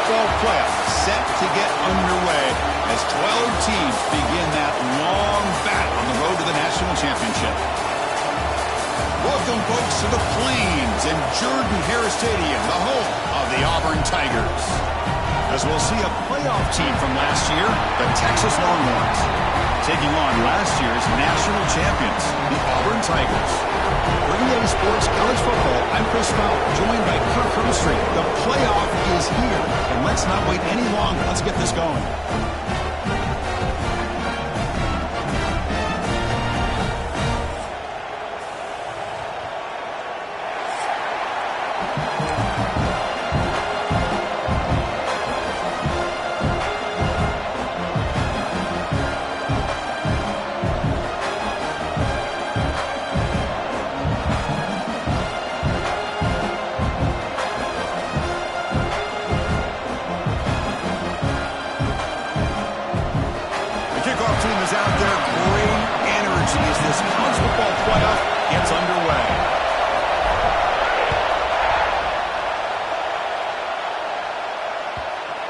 football playoffs set to get underway as 12 teams begin that long battle on the road to the national championship. Welcome, folks, to the Plains and Jordan-Hare Stadium, the home of the Auburn Tigers. As we'll see a playoff team from last year, the Texas Longhorns, taking on last year's national champions, the Auburn Tigers. Bringing you sports, college football, I'm Chris Fowler, joined by Kirk Herbstreit. The playoff is here, and let's not wait any longer. Let's get this going.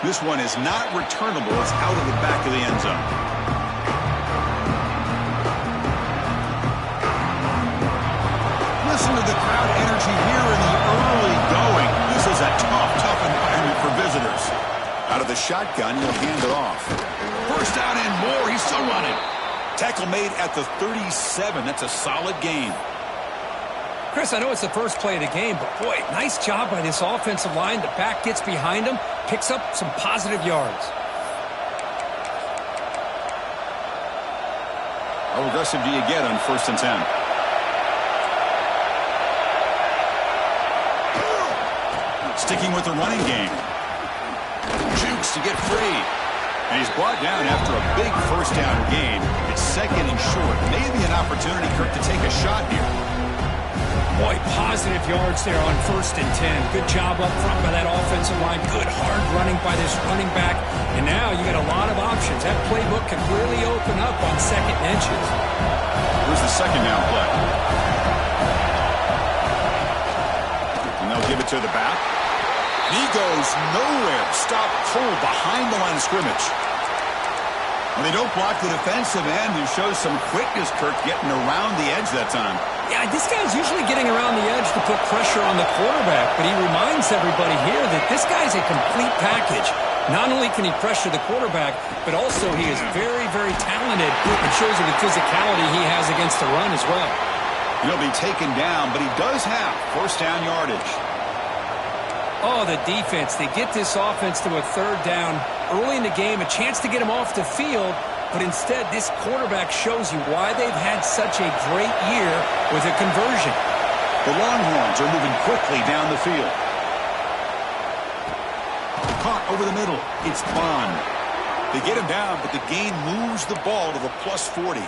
This one is not returnable. It's out of the back of the end zone. Listen to the crowd energy here in the early going. This is a tough environment for visitors. Out of the shotgun, he'll hand it off. First down and more. He's still running. Tackle made at the 37. That's a solid gain. Chris, I know it's the first play of the game, but boy, nice job by this offensive line. The back gets behind him, picks up some positive yards. How aggressive do you get on 1st and 10? Sticking with the running game. Jukes to get free. And he's brought down after a big first down gain. It's 2nd and short. Maybe an opportunity, Kirk, to take a shot here. Boy, positive yards there on 1st and 10. Good job up front by that offensive line. Good hard running by this running back. And now you got a lot of options. That playbook can really open up on 2nd and inches. Here's the 2nd down play. And they'll give it to the back. He goes nowhere. Stop cold behind the line of scrimmage. Well, they don't block the defensive end, who shows some quickness, Kirk, getting around the edge that time. Yeah, this guy's usually getting around the edge to put pressure on the quarterback, but he reminds everybody here that this guy's a complete package. Not only can he pressure the quarterback, but also he is very talented. It shows you the physicality he has against the run as well. He'll be taken down, but he does have 1st down yardage. Oh, the defense. They get this offense to a 3rd down early in the game, a chance to get him off the field. But instead, this quarterback shows you why they've had such a great year with a conversion. The Longhorns are moving quickly down the field. Caught over the middle. It's Bond. They get him down, but the gain moves the ball to the +40.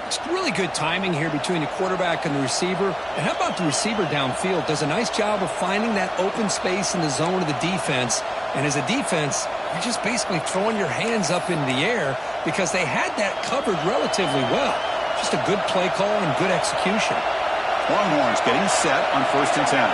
It's really good timing here between the quarterback and the receiver. And how about the receiver downfield? Does a nice job of finding that open space in the zone of the defense. And as a defense, you're just basically throwing your hands up in the air because they had that covered relatively well. Just a good play call and good execution. Longhorns getting set on 1st and 10.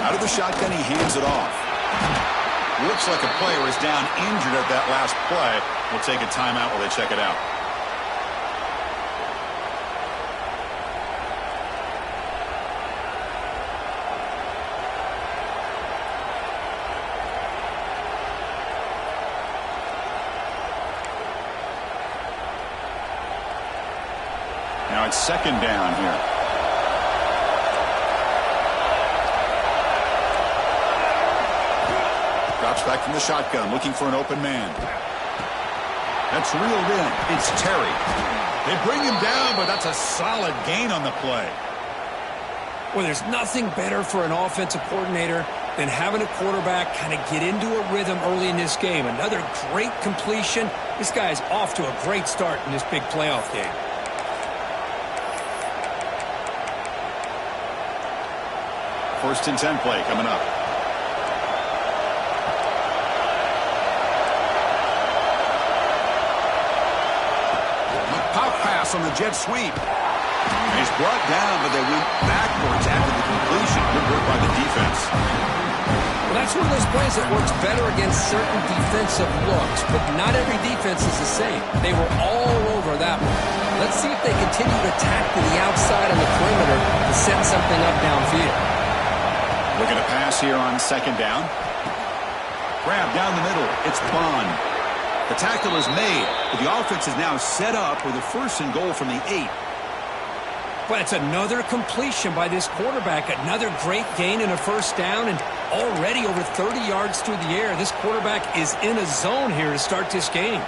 Out of the shotgun, he hands it off. Looks like a player is down injured at that last play. We'll take a timeout while they check it out. Now it's 2nd down here. Drops back from the shotgun, looking for an open man. That's reeled in. It's Terry. They bring him down, but that's a solid gain on the play. Well, there's nothing better for an offensive coordinator than having a quarterback kind of get into a rhythm early in this game. Another great completion. This guy's off to a great start in this big playoff game. First and 10 play coming up. pass on the jet sweep. He's brought down, but they went backwards after the completion. Good work by the defense. Well, that's one of those plays that works better against certain defensive looks, but not every defense is the same. They were all over that one. Let's see if they continue to attack to the outside on the perimeter to set something up downfield. Looking to pass here on second down. Grab down the middle. It's Bond. The tackle is made, but the offense is now set up with a 1st and goal from the 8. But it's another completion by this quarterback. Another great gain and a 1st down, and already over 30 yards through the air. This quarterback is in a zone here to start this game.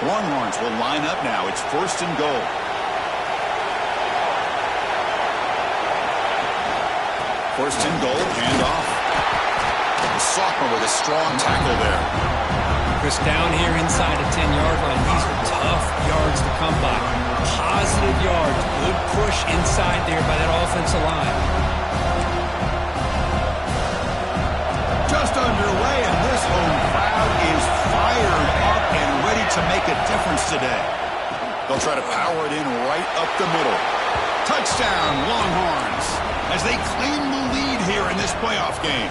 Longhorns will line up now. It's 1st and goal. First and goal, handoff. The sophomore with a strong tackle there. Chris, down here inside the 10-yard line, these are tough yards to come by. Positive yards, good push inside there by that offensive line. Just underway, and this home crowd is fired up and ready to make a difference today. They'll try to power it in right up the middle. Touchdown, Longhorns, as they claim the lead here in this playoff game.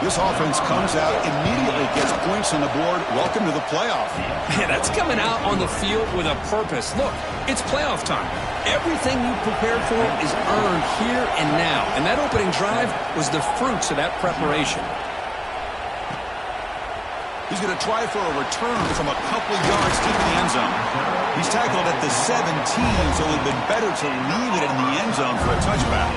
This offense comes out, immediately gets points on the board. Welcome to the playoff. Yeah, that's coming out on the field with a purpose. Look, it's playoff time. Everything you prepared for is earned here and now. And that opening drive was the fruits of that preparation. He's going to try for a return from a couple of yards deep in the end zone. He's tackled at the 17, so it would have been better to leave it in the end zone for a touchback.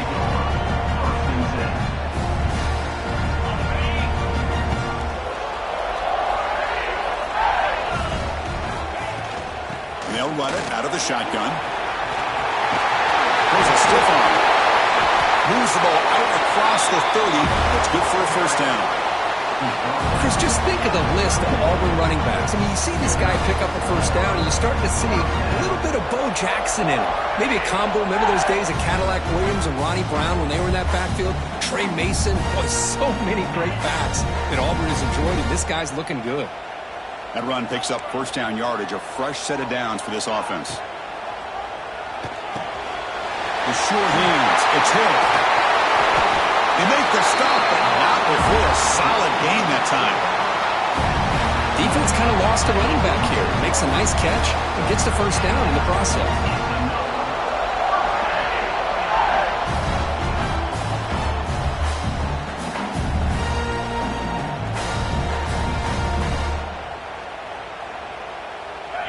They'll run it out of the shotgun. There's a stiff arm. Moves the ball out across the 30. That's good for a 1st down. Chris, just think of the list of Auburn running backs. I mean, you see this guy pick up a 1st down, and you start to see a little bit of Bo Jackson in it. Maybe a combo. Remember those days of Cadillac Williams and Ronnie Brown when they were in that backfield? Trey Mason. Boy, so many great backs that Auburn has enjoyed, and this guy's looking good. That run picks up 1st down yardage, a fresh set of downs for this offense. The sure hands. It's Hill. They make the stop, but not before a solid gain that time. Defense kind of lost a running back here. Makes a nice catch and gets the 1st down in the process.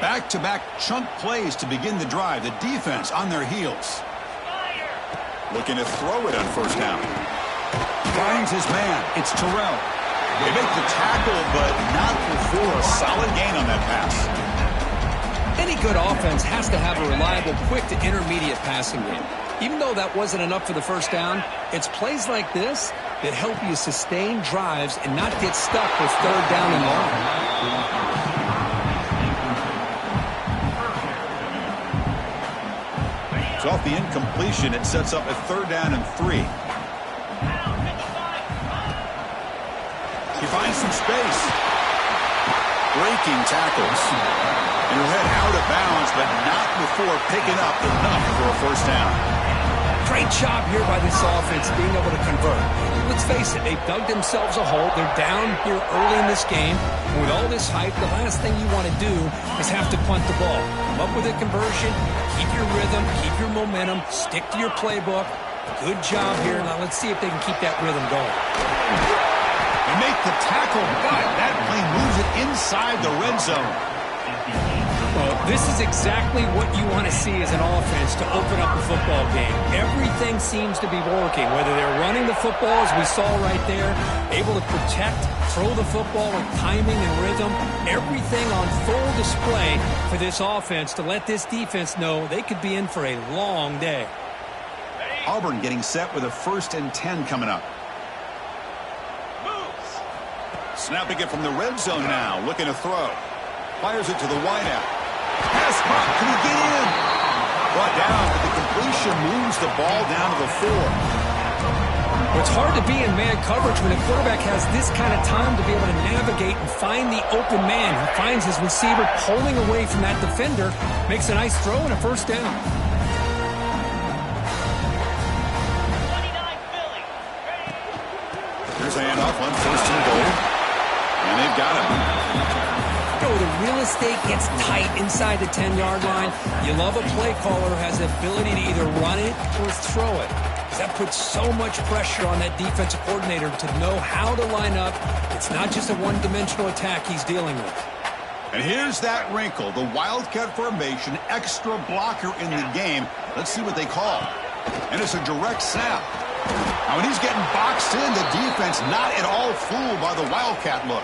Back-to-back chunk plays to begin the drive. The defense on their heels. Looking to throw it on 1st down. Finds his man. It's Terrell. They make the tackle, but not before a solid gain on that pass. Any good offense has to have a reliable, quick to intermediate passing game. Even though that wasn't enough for the 1st down, it's plays like this that help you sustain drives and not get stuck with 3rd down and long. So off the incompletion, it sets up a 3rd down and 3. He finds some space. Breaking tackles. And he'll head out of bounds, but not before picking up enough for a 1st down. Great job here by this offense being able to convert. Let's face it, they've dug themselves a hole. They're down here early in this game. And with all this hype, the last thing you want to do is have to punt the ball. Come up with a conversion, keep your rhythm, keep your momentum, stick to your playbook. Good job here. Now let's see if they can keep that rhythm going. They make the tackle, but that play moves it inside the red zone. Well, this is exactly what you want to see as an offense to open up a football game. Everything seems to be working, whether they're running the football, as we saw right there, able to protect, throw the football with timing and rhythm, everything on full display for this offense to let this defense know they could be in for a long day. Auburn getting set with a 1st and 10 coming up. Snapping it from the red zone now, looking to throw. Fires it to the wideout. Pass caught. Can he get in? Brought down, but the completion moves the ball down to the 4. It's hard to be in man coverage when the quarterback has this kind of time to be able to navigate and find the open man. He finds his receiver pulling away from that defender, makes a nice throw and a first down. Here's a handoff on first and goal. And they've got him. The real estate gets tight inside the 10-yard line. You love a play caller who has the ability to either run it or throw it. That puts so much pressure on that defensive coordinator to know how to line up. It's not just a one-dimensional attack he's dealing with. And here's that wrinkle, the Wildcat formation, extra blocker in the game. Let's see what they call. And it's a direct snap. Now, when he's getting boxed in, the defense not at all fooled by the Wildcat look.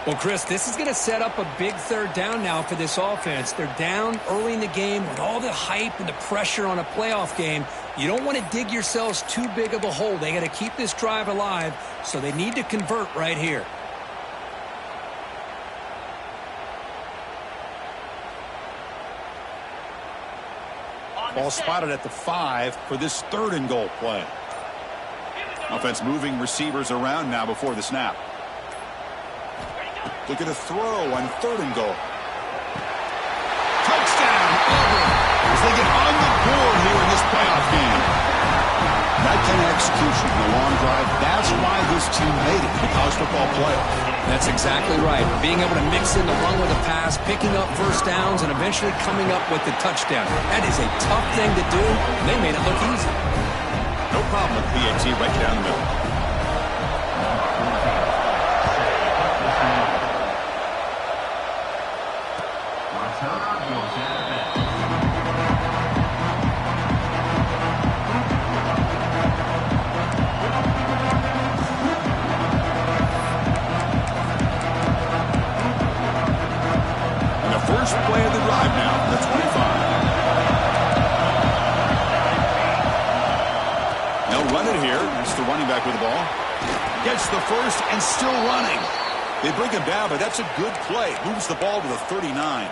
Well, Chris, this is going to set up a big third down now for this offense. They're down early in the game with all the hype and the pressure on a playoff game. You don't want to dig yourselves too big of a hole. They got to keep this drive alive, so they need to convert right here. Ball spotted at the 5 for this third and goal play. Offense moving receivers around now before the snap. Look at a throw on third and goal. Touchdown, Auburn, as they get on the board here in this playoff game. That kind of execution in a long drive, that's why this team made it in the college football playoff. That's exactly right. Being able to mix in the run with a pass, picking up first downs, and eventually coming up with the touchdown. That is a tough thing to do, and they made it look easy. No problem with PAT right down the middle. First play of the drive now, the 25. They'll run it here. That's the running back with the ball. Gets the first and still running. They bring him down, but that's a good play. Moves the ball to the 39.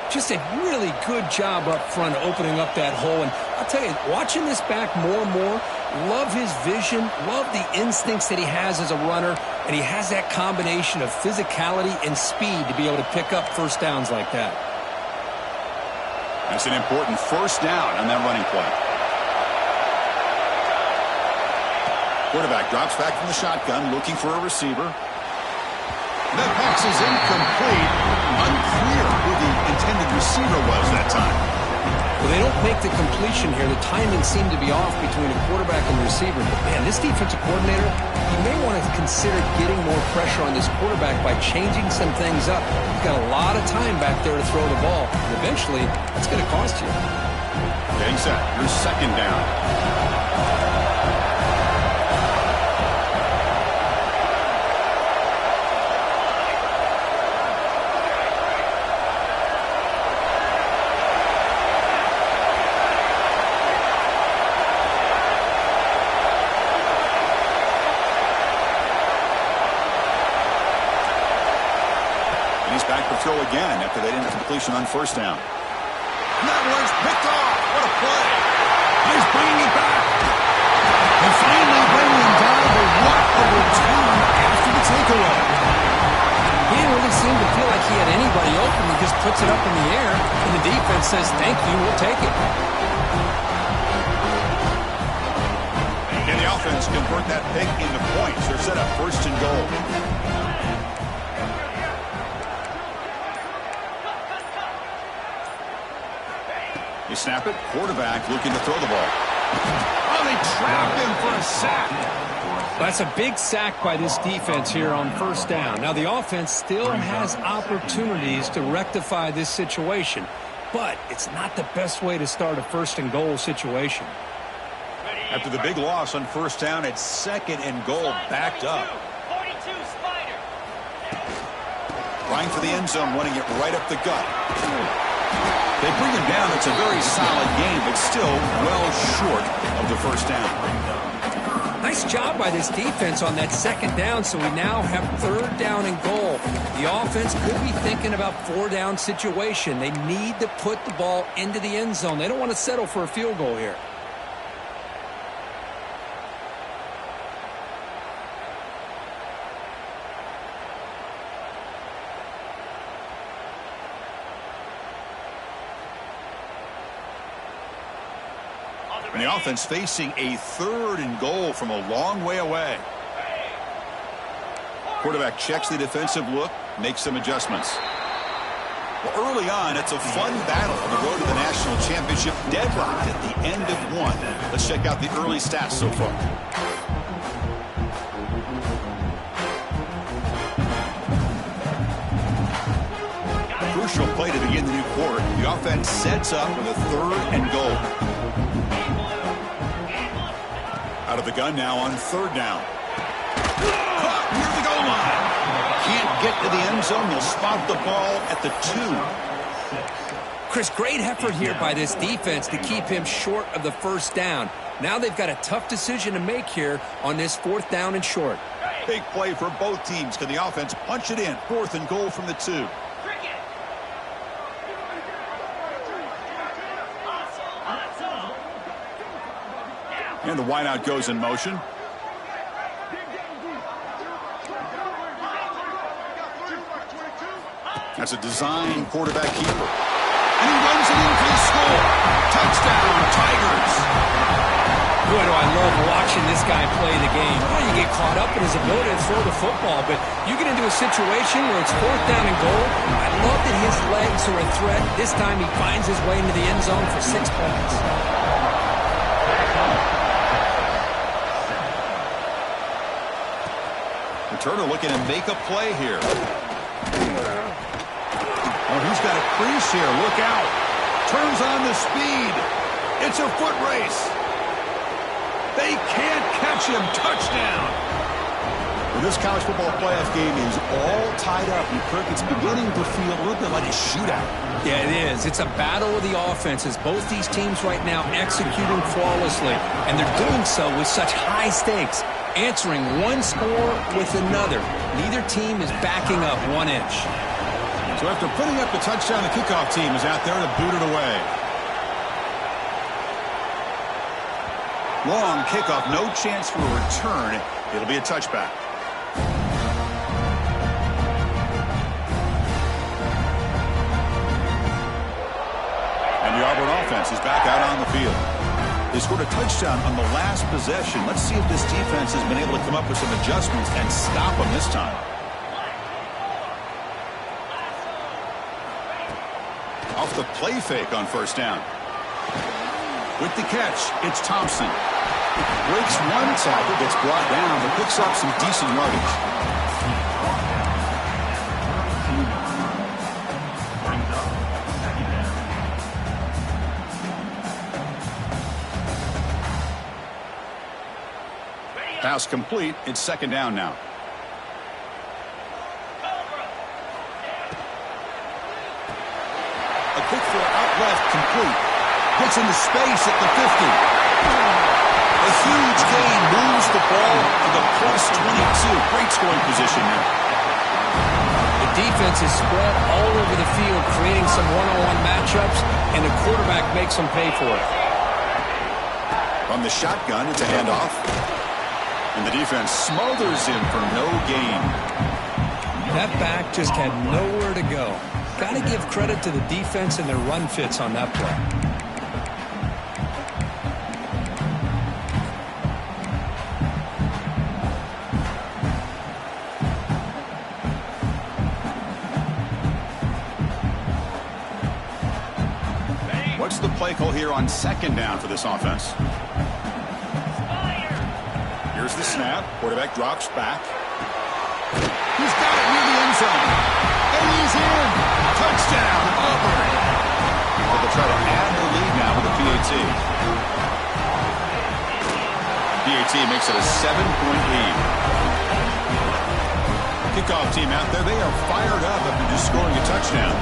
Just a really good job up front opening up that hole. And I'll tell you, watching this back more and more, love his vision, love the instincts that he has as a runner, and he has that combination of physicality and speed to be able to pick up first downs like that. That's an important first down on that running play. Quarterback drops back from the shotgun, looking for a receiver. That pass is incomplete. Unclear who the intended receiver was that time. Well, they don't make the completion here. The timing seemed to be off between a quarterback and the receiver. But, man, this defensive coordinator, he may want to consider getting more pressure on this quarterback by changing some things up. He's got a lot of time back there to throw the ball. And eventually, that's going to cost you. Getting set. Your second down. Throw again after they didn't completion on first down. And that one's picked off. What a play. He's bringing it back. And finally bringing him down, but what a return after the takeaway. He didn't really seem to feel like he had anybody open. He just puts it up in the air, and the defense says, thank you, we'll take it. Can the offense convert that pick into points? They're set up first and goal. They snap it. Quarterback looking to throw the ball. Oh, they trap him for a sack. That's a big sack by this defense here on first down. Now, the offense still has opportunities to rectify this situation, but it's not the best way to start a first and goal situation. After the big loss on first down, it's second and goal backed up. Trying for the end zone, running it right up the gut. They bring him down. It's a very solid game, but still well short of the first down. Nice job by this defense on that second down, so we now have third down and goal. The offense could be thinking about four-down situation. They need to put the ball into the end zone. They don't want to settle for a field goal here. And the offense facing a 3rd and goal from a long way away. Quarterback checks the defensive look, makes some adjustments. Well, early on, it's a fun battle on the road to the national championship, deadlocked at the end of one. Let's check out the early stats so far. Crucial play to begin the new quarter. The offense sets up with a 3rd and goal. Out of the gun now on 3rd down. Caught near the goal line. Can't get to the end zone. They'll spot the ball at the 2. Chris, great effort here by this defense to keep him short of the 1st down. Now they've got a tough decision to make here on this 4th down and short. Big play for both teams. Can the offense punch it in? 4th and goal from the 2. And the wideout goes in motion. That's a design quarterback keeper. And he runs it in for the score. Touchdown, Tigers. Boy, do I love watching this guy play the game. Oh, you get caught up in his ability to throw the football, but you get into a situation where it's 4th down and goal. I love that his legs are a threat. This time he finds his way into the end zone for 6 points. Turner looking to make a play here. Oh, he's got a crease here. Look out. Turns on the speed. It's a foot race. They can't catch him. Touchdown. Well, this college football playoff game is all tied up. And Kirk, it's beginning to feel a little bit like a shootout. Yeah, it is. It's a battle of the offenses. Both these teams right now executing flawlessly, and they're doing so with such high stakes. Answering one score with another. Neither team is backing up 1 inch. So after putting up the touchdown, the kickoff team is out there to boot it away. Long kickoff, no chance for a return. It'll be a touchback. And the Auburn offense is back out on the field. They scored a touchdown on the last possession. Let's see if this defense has been able to come up with some adjustments and stop them this time. Off the play fake on 1st down. With the catch, it's Thompson. Breaks one tackle, gets brought down, but picks up some decent yardage. Pass complete. It's 2nd down now. A quick throw out left, complete. Gets into space at the 50. A huge gain moves the ball to the +22. Great scoring position now. The defense is spread all over the field, creating some one-on-one matchups, and the quarterback makes them pay for it. From the shotgun, it's a handoff. And the defense smothers him for no gain. That back just had nowhere to go. Got to give credit to the defense and their run fits on that play. What's the play call here on 2nd down for this offense? Here's the snap. Quarterback drops back. He's got it near the end zone. And he's in. Touchdown, Auburn. But they'll try to add the lead now with a PAT. PAT makes it a 7-point lead. Kickoff team out there. They are fired up after just scoring a touchdown.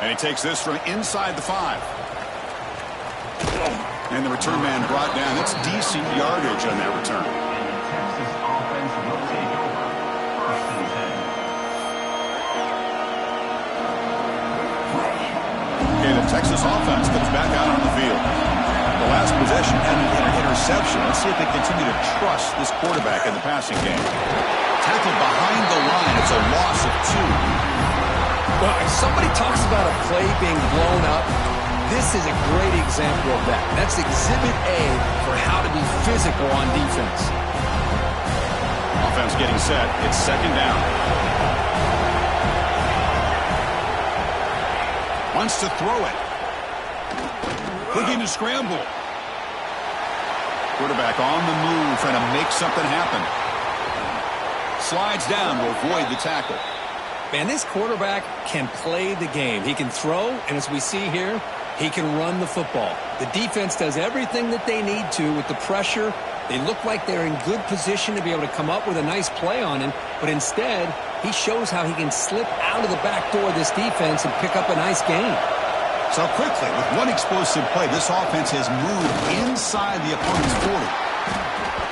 And he takes this from inside the 5. And the return man brought down. That's decent yardage on that return. Okay, the Texas offense comes back out on the field. The last possession ended in an interception. Let's see if they continue to trust this quarterback in the passing game. Tackled behind the line. It's a loss of 2. Well, if somebody talks about a play being blown up, this is a great example of that. That's exhibit A for how to be physical on defense. Offense getting set. It's second down. Wants to throw it. Looking to scramble. Quarterback on the move, trying to make something happen. Slides down to avoid the tackle. Man, this quarterback can play the game. He can throw, and as we see here, he can run the football. The defense does everything that they need to with the pressure. They look like they're in good position to be able to come up with a nice play on him, but instead, he shows how he can slip out of the back door of this defense and pick up a nice gain. So quickly, with one explosive play, this offense has moved inside the opponent's 40.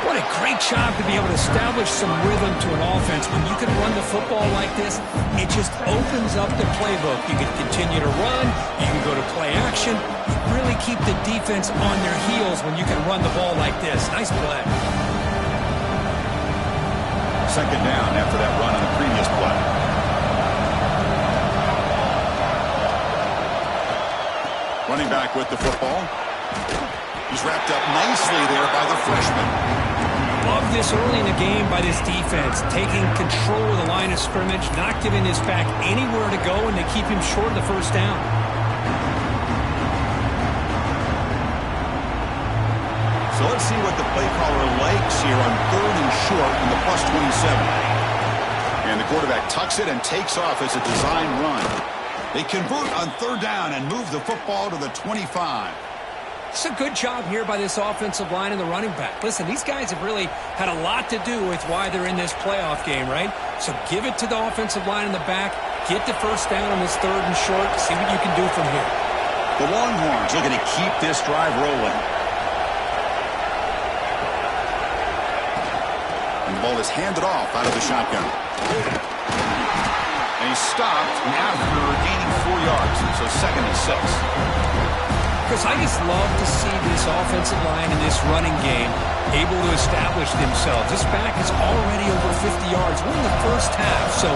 What a great job to be able to establish some rhythm to an offense. When you can run the football like this, it just opens up the playbook. You can continue to run. You can go to play action. You really keep the defense on their heels when you can run the ball like this. Nice play. Second down after that run on the previous play. Running back with the football. He's wrapped up nicely there by the freshman. Love this early in the game by this defense, taking control of the line of scrimmage, not giving this back anywhere to go, and to keep him short of the first down. So let's see what the play caller likes here on 3rd and short in the +27. And the quarterback tucks it and takes off as a design run. They convert on 3rd down and move the football to the 25. It's a good job here by this offensive line and the running back. Listen, these guys have really had a lot to do with why they're in this playoff game, right? So give it to the offensive line in the back. Get the first down on this 3rd and short. See what you can do from here. The Longhorns looking to keep this drive rolling. And the ball is handed off out of the shotgun. And he's stopped after gaining 4 yards. So 2nd and 6. Because I just love to see this offensive line in this running game able to establish themselves. This back is already over 50 yards. We're in the first half, so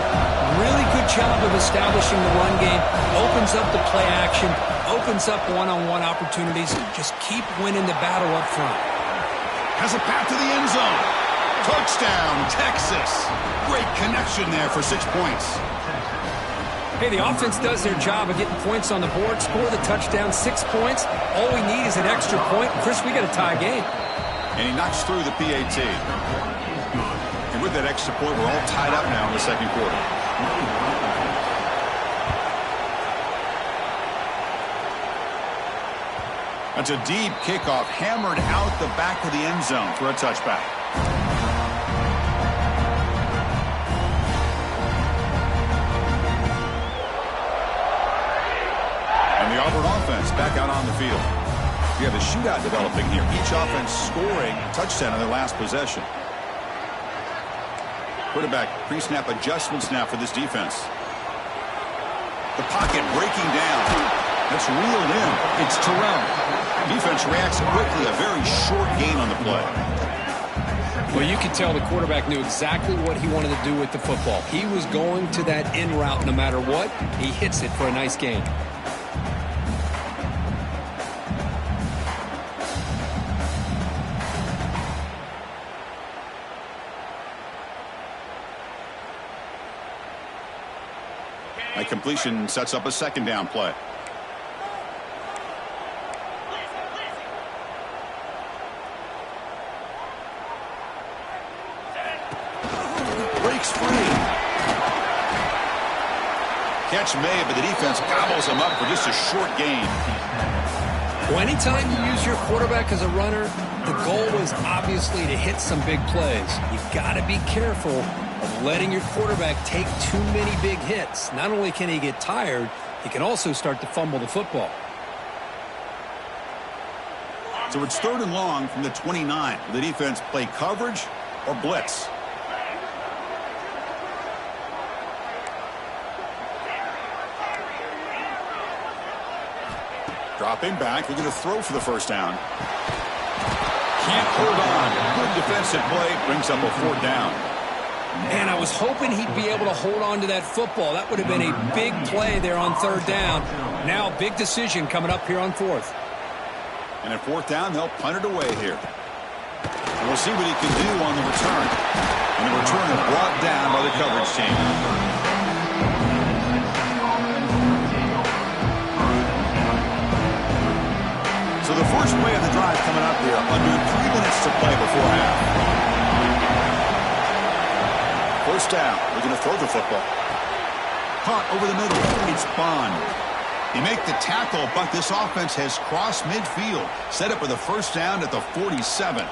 really good job of establishing the run game. Opens up the play action, opens up one-on-one opportunities. Just keep winning the battle up front. Has a path to the end zone. Touchdown, Texas. Great connection there for 6 points. Hey, the offense does their job of getting points on the board, score the touchdown, 6 points. All we need is an extra point. Chris, we got a tie game. And he knocks through the PAT. And with that extra point, we're all tied up now in the 2nd quarter. That's a deep kickoff, hammered out the back of the end zone for a touchback. The Auburn offense back out on the field. We have a shootout developing here. Each offense scoring a touchdown on their last possession. Quarterback pre-snap adjustments now for this defense. The pocket breaking down. That's reeled in. It's Terrell. Defense reacts quickly. A very short gain on the play. Well, you can tell the quarterback knew exactly what he wanted to do with the football. He was going to that in route no matter what. He hits it for a nice gain. A completion sets up a 2nd down play. Breaks free. Catch made, but the defense gobbles him up for just a short gain. Well, anytime you use your quarterback as a runner, the goal is obviously to hit some big plays. You've got to be careful of letting your quarterback take too many big hits. Not only can he get tired, he can also start to fumble the football. So it's 3rd and long from the 29. Will the defense play coverage or blitz? Dropping back, looking to throw for the first down. Can't hold on. Good defensive play. Brings up a 4th down. And I was hoping he'd be able to hold on to that football. That would have been a big play there on 3rd down. Now, big decision coming up here on 4th. And at 4th down, they'll punt it away here. And we'll see what he can do on the return. And the return is brought down by the coverage team. So the first play of the drive coming up here. Under 3 minutes to play before half. 1st down. We're going to throw the football. Caught over the middle. It's Bond. They make the tackle, but this offense has crossed midfield. Set up with a 1st down at the 47.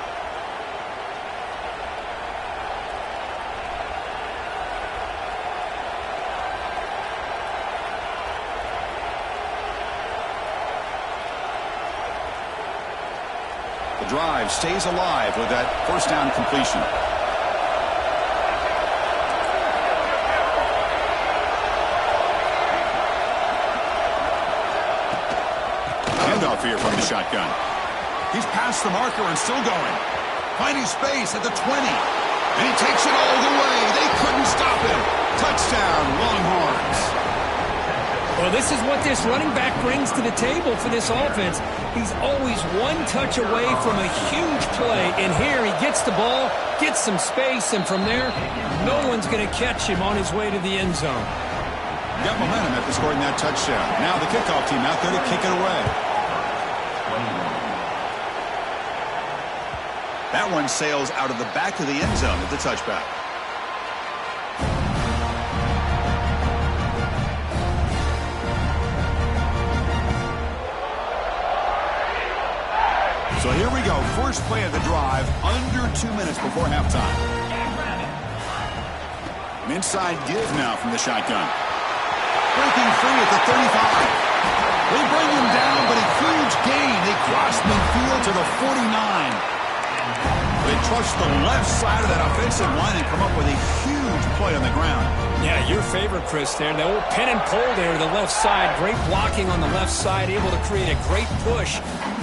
The drive stays alive with that 1st down completion. Handoff here from the shotgun. He's past the marker and still going. Finding space at the 20. And he takes it all the way. They couldn't stop him. Touchdown, Longhorns. Well, this is what this running back brings to the table for this offense. He's always one touch away from a huge play. And here he gets the ball, gets some space, and from there, no one's going to catch him on his way to the end zone. Got momentum after scoring that touchdown. Now the kickoff team out there to kick it away. That one sails out of the back of the end zone at the touchback. So here we go. First play of the drive, under 2 minutes before halftime. An inside give now from the shotgun. Breaking free at the 35. They bring him down, but a huge gain. They cross midfield to the 49. They trust the left side of that offensive line and come up with a huge play on the ground. Yeah, your favorite, Chris, there. The old pin and pull there to the left side. Great blocking on the left side, able to create a great push.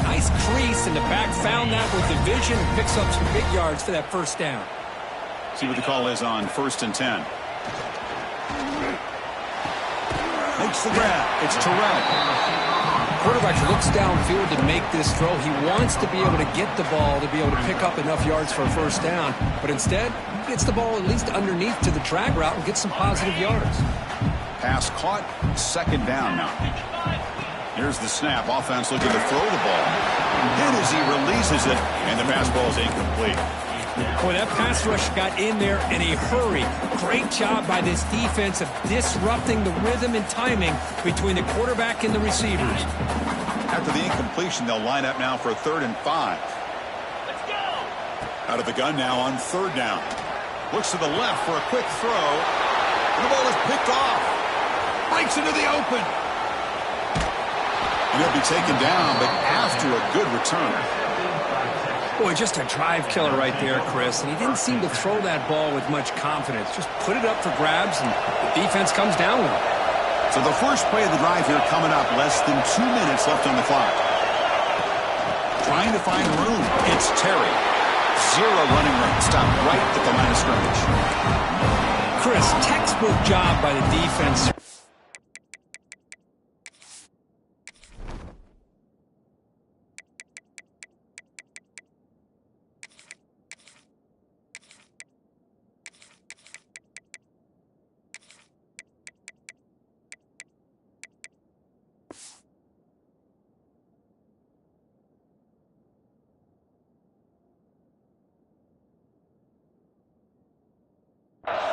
Nice crease in the back. Found that with the vision and picks up some big yards for that 1st down. See what the call is on 1st and 10. Makes the grab. It's Terrell. Quarterback looks downfield to make this throw. He wants to be able to get the ball to be able to pick up enough yards for a 1st down. But instead, he gets the ball at least underneath to the drag route and gets some positive yards. Pass caught. 2nd down now. Here's the snap. Offense looking to throw the ball. And as he releases it, and the pass ball is incomplete. Boy, that pass rush got in there in a hurry. Great job by this defense of disrupting the rhythm and timing between the quarterback and the receivers. After the incompletion, they'll line up now for a 3rd and 5. Let's go. Out of the gun now on 3rd down. Looks to the left for a quick throw. And the ball is picked off. Breaks into the open. And he'll be taken down, but after a good return. Boy, just a drive killer right there, Chris. And he didn't seem to throw that ball with much confidence. Just put it up for grabs, and the defense comes down with it. So the first play of the drive here coming up. Less than 2 minutes left on the clock. Trying to find room. It's Terry. 0 running room. Stopped right at the line of scrimmage. Chris, textbook job by the defense.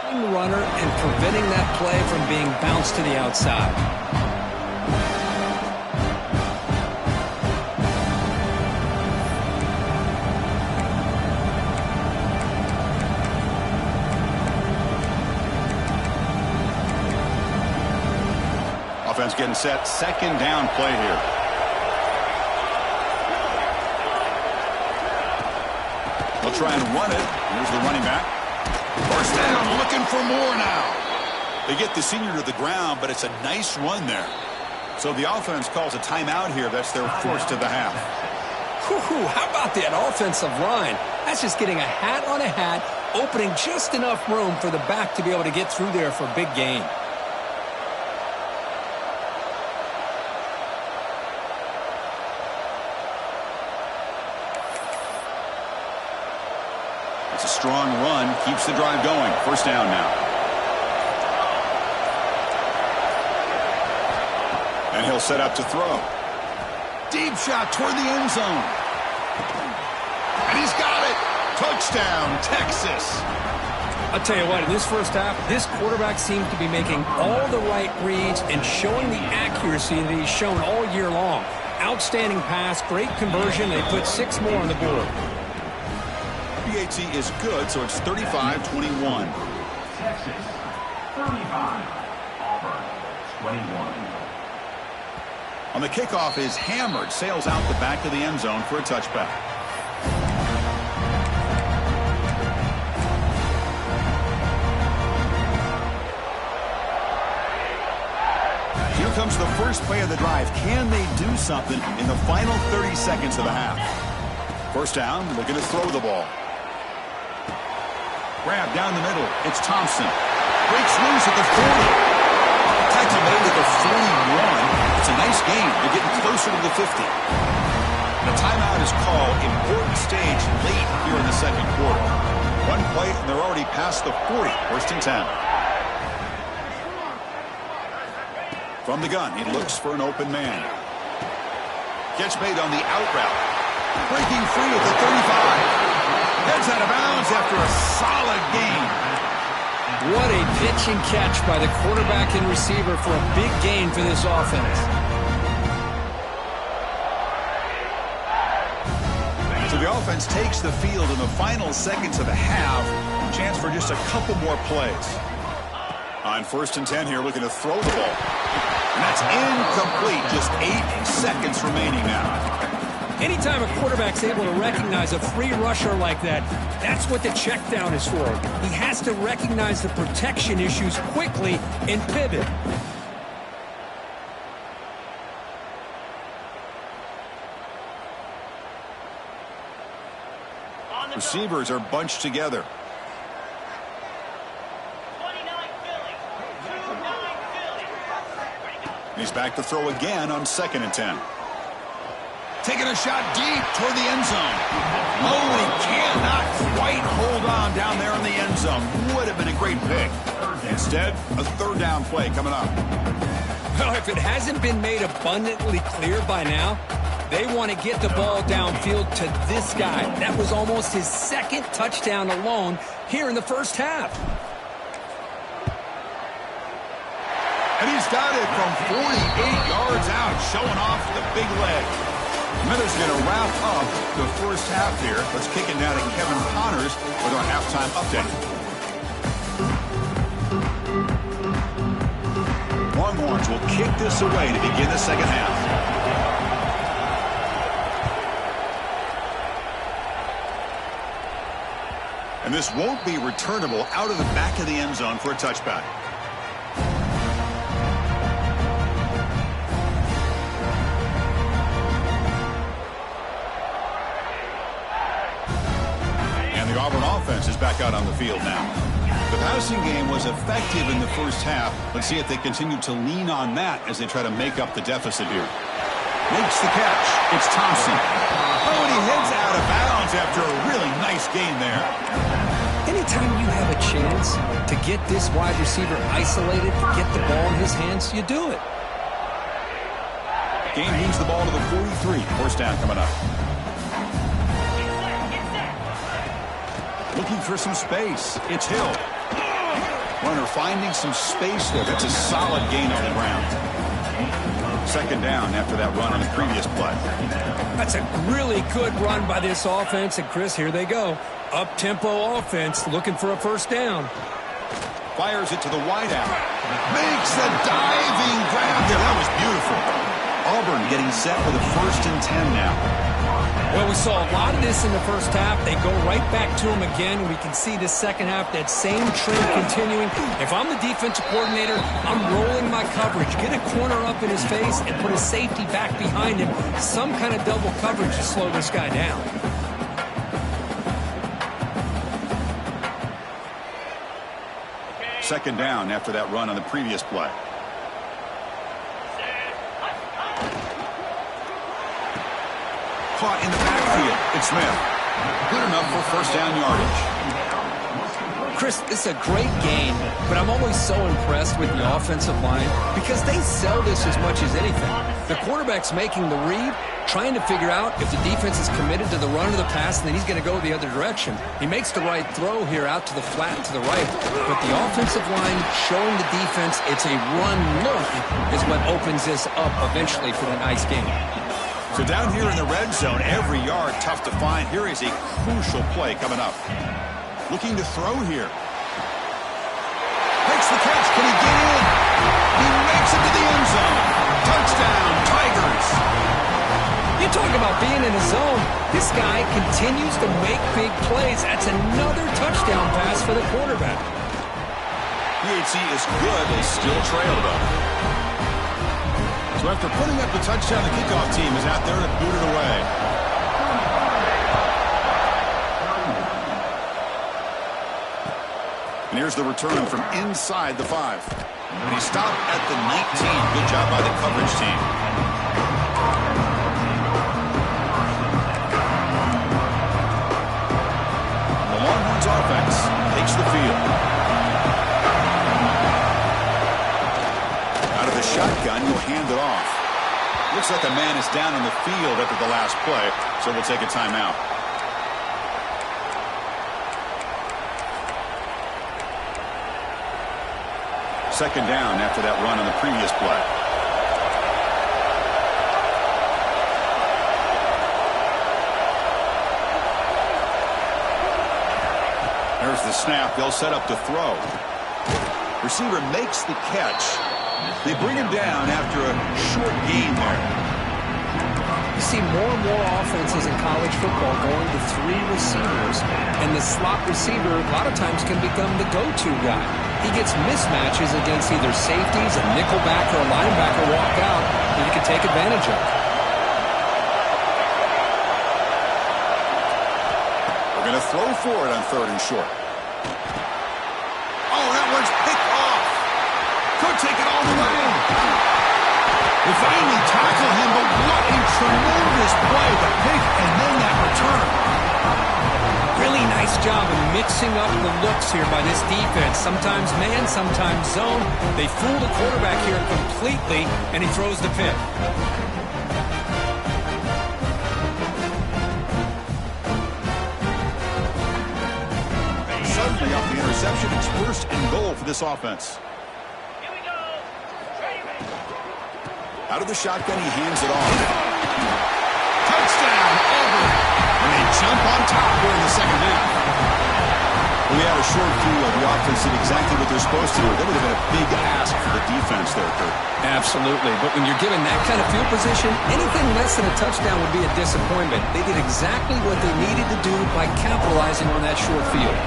The runner and preventing that play from being bounced to the outside. Offense getting set. 2nd down play here. They'll try and run it. Here's the running back. 1st down, looking for more now. They get the senior to the ground, but it's a nice run there. So the offense calls a timeout here. That's their 1st of the half. Whew, how about that offensive line? That's just getting a hat on a hat, opening just enough room for the back to be able to get through there for a big gain. It's a strong run, keeps the drive going. First down now. And he'll set up to throw. Deep shot toward the end zone. And he's got it. Touchdown, Texas. I'll tell you what, in this first half, this quarterback seems to be making all the right reads and showing the accuracy that he's shown all year long. Outstanding pass, great conversion. They put 6 more on the board. PAT is good, so it's 35-21. Texas, 35. Auburn, 21. On the kickoff is hammered, sails out the back of the end zone for a touchback. Here comes the first play of the drive. Can they do something in the final 30 seconds of the half? First down, looking to throw the ball. Grab down the middle. It's Thompson. Breaks loose at the 40. Tackle made at the 41. It's a nice gain. They're getting closer to the 50. The timeout is called. Important stage late here in the second quarter. One play, and they're already past the 40. First and 10. From the gun, he looks for an open man. Gets made on the out route. Breaking free at the 35. Heads out of bounds after a solid gain. What a pitch and catch by the quarterback and receiver for a big gain for this offense. So the offense takes the field in the final seconds of the half. Chance for just a couple more plays. On first and 10 here, looking to throw the ball. And that's incomplete. Just 8 seconds remaining now. Anytime a quarterback's able to recognize a free rusher like that, that's what the check down is for. He has to recognize the protection issues quickly and pivot. Receivers are bunched together. 29 Philly. 29 Philly. He's back to throw again on second and 10. Taking a shot deep toward the end zone. Oh, he cannot quite hold on down there in the end zone. Would have been a great pick. Instead, a third down play coming up. Well, if it hasn't been made abundantly clear by now, they want to get the ball downfield to this guy. That was almost his second touchdown alone here in the first half. And he's got it from 48 yards out, showing off the big leg. Miller's going to wrap up the first half here. Let's kick it now to Kevin Connors with our halftime update. Longhorns will kick this away to begin the second half. And this won't be returnable out of the back of the end zone for a touchback. The Auburn offense is back out on the field now. The passing game was effective in the first half. Let's see if they continue to lean on that as they try to make up the deficit here. Makes the catch. It's Thompson. Oh, and he heads out of bounds after a really nice gain there. Anytime you have a chance to get this wide receiver isolated, to get the ball in his hands, you do it. Game moves the ball to the 43. First down coming up. Looking for some space. It's Hill. Runner finding some space there. That's a solid gain on the ground. Second down after that run on the previous play. That's a really good run by this offense. And, Chris, here they go. Up-tempo offense looking for a first down. Fires it to the wideout. Makes a diving grab there. That was beautiful. Auburn getting set for the first and 10 now. Well, we saw a lot of this in the first half. They go right back to him again, and we can see the second half, that same trend continuing. If I'm the defensive coordinator, I'm rolling my coverage. Get a corner up in his face and put a safety back behind him. Some kind of double coverage to slow this guy down. Second down after that run on the previous play. Caught in the backfield. It's Smith. Good enough for first down yardage. Chris, it's a great game, but I'm always so impressed with the offensive line because they sell this as much as anything. The quarterback's making the read, trying to figure out if the defense is committed to the run or the pass, and then he's going to go the other direction. He makes the right throw here out to the flat to the right, but the offensive line showing the defense it's a run look is what opens this up eventually for the nice game. So down here in the red zone, every yard tough to find. Here is a crucial play coming up. Looking to throw here. Makes the catch. Can he get in? He makes it to the end zone. Touchdown, Tigers. You talk about being in a zone. This guy continues to make big plays. That's another touchdown pass for the quarterback. PHC is good. They still trail, though. So after putting up the touchdown, the kickoff team is out there to boot it away. And here's the return from inside the 5. And he stopped at the 19. Good job by the coverage team. The Longhorns offense takes the field. Out of the shotgun, you'll hand it off. Looks like a man is down on the field after the last play, so we'll take a timeout. Second down after that run on the previous play. There's the snap. They'll set up to throw. Receiver makes the catch. They bring him down after a short gain there. You see more and more offenses in college football going to 3 receivers, and the slot receiver a lot of times can become the go-to guy. He gets mismatches against either safeties, a nickelback, or a linebacker walk out that he can take advantage of. We're going to throw for it on 3rd and short. Oh, that one's picked off. Could take it all the way. They finally tackle him, but what a tremendous play. The pick and then that return. Really nice job of mixing up the looks here by this defense. Sometimes man, sometimes zone. They fool the quarterback here completely, and he throws the pick. Suddenly off the interception, it's 1st and goal for this offense. Here we go. Out of the shotgun, he hands it off. Touchdown, Auburn. And they jump on top here in the second half. We had a short view of the offense did exactly what they're supposed to do. That would have been a big ask for the defense there, Kurt. Absolutely. But when you're given that kind of field position, anything less than a touchdown would be a disappointment. They did exactly what they needed to do by capitalizing on that short field.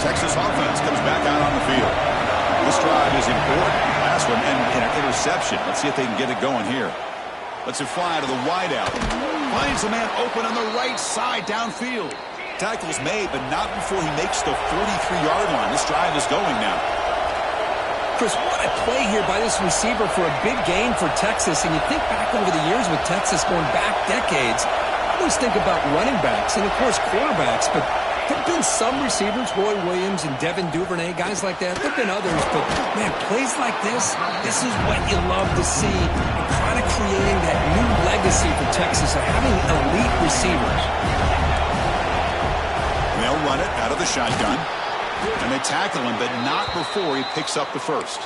Texas offense comes back out on the field. This drive is important. Last one ended in an interception. Let's see if they can get it going here. Lets it fly to the wideout. Finds a man open on the right side downfield. Tackle's made, but not before he makes the 43-yard line. This drive is going now. Chris, what a play here by this receiver for a big gain for Texas. And you think back over the years with Texas going back decades, I always think about running backs and, of course, quarterbacks, but there have been some receivers, Roy Williams and Devin Duvernay, guys like that. There have been others, but, man, plays like this is what you love to see. And kind of creating that new legacy for Texas of having elite receivers. They'll run it out of the shotgun. And they tackle him, but not before he picks up the first.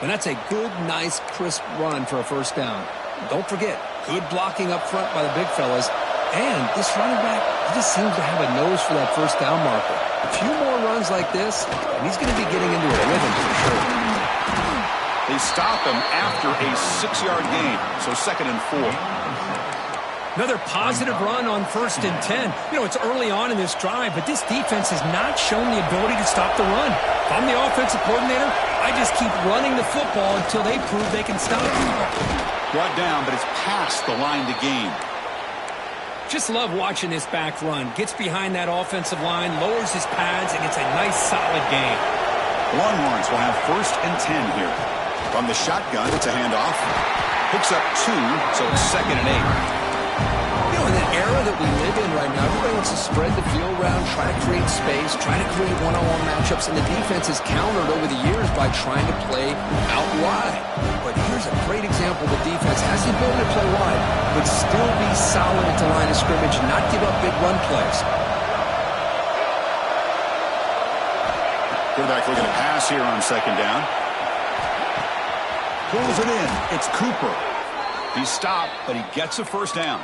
And that's a good, nice, crisp run for a first down. Don't forget, good blocking up front by the big fellas. And this running back, he just seems to have a nose for that first down marker. A few more runs like this, and he's going to be getting into a rhythm for sure. They stop him after a 6-yard gain, so 2nd and 4. Another positive run on 1st and 10. You know, it's early on in this drive, but this defense has not shown the ability to stop the run. If I'm the offensive coordinator, I just keep running the football until they prove they can stop it. Brought down, but it's past the line to gain. Just love watching this back run. Gets behind that offensive line, lowers his pads, and it's a nice, solid gain. Longhorns will have 1st and 10 here. From the shotgun, it's a handoff. Picks up 2, so it's 2nd and 8. You know, in the era that we live in right now, everybody wants to spread the field around, try to create space, try to create one-on-one matchups, and the defense has countered over the years by trying to play out wide. But here's a great example. The defense has the ability to play wide, but still be solid at the line of scrimmage and not give up big run plays. Quarterback looking to pass here on 2nd down. Pulls it in. It's Cooper. He's stopped, but he gets a first down.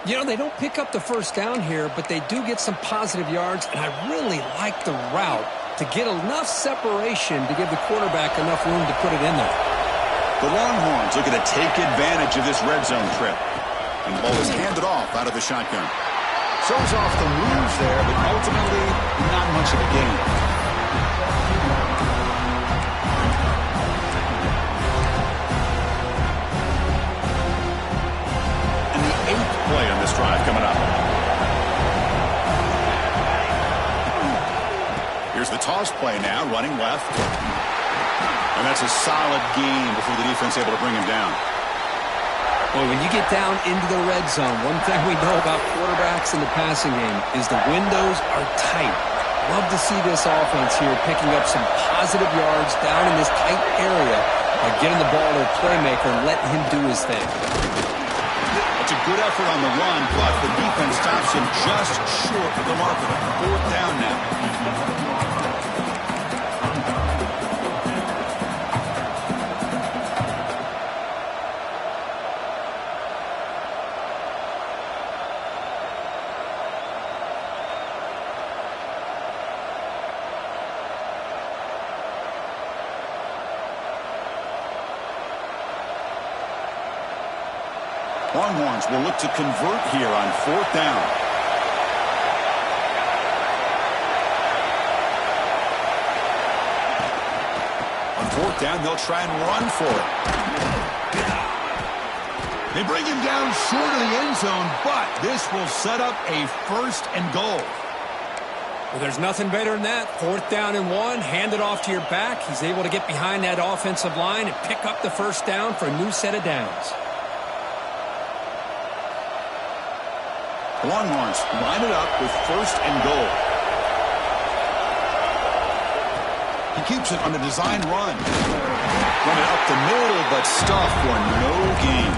You know, they don't pick up the first down here, but they do get some positive yards, and I really like the route to get enough separation to give the quarterback enough room to put it in there. The Longhorns looking to take advantage of this red zone trip. And the ball is handed off out of the shotgun. Shows off the moves there, but ultimately not much of a gain. Play on this drive coming up. Here's the toss play now, running left. And that's a solid gain before the defense able to bring him down. Well, when you get down into the red zone, one thing we know about quarterbacks in the passing game is the windows are tight. Love to see this offense here picking up some positive yards down in this tight area by getting the ball to a playmaker and letting him do his thing. It's a good effort on the run, but the defense stops him just short of the marker. 4th down now. Longhorns will look to convert here on 4th down. On 4th down, they'll try and run for it. They bring him down short of the end zone, but this will set up a 1st and goal. Well, there's nothing better than that. 4th down and 1, hand it off to your back. He's able to get behind that offensive line and pick up the first down for a new set of downs. The Longhorns line it up with 1st and goal. He keeps it on a design run. Run it up the middle, but stuffed for no gain.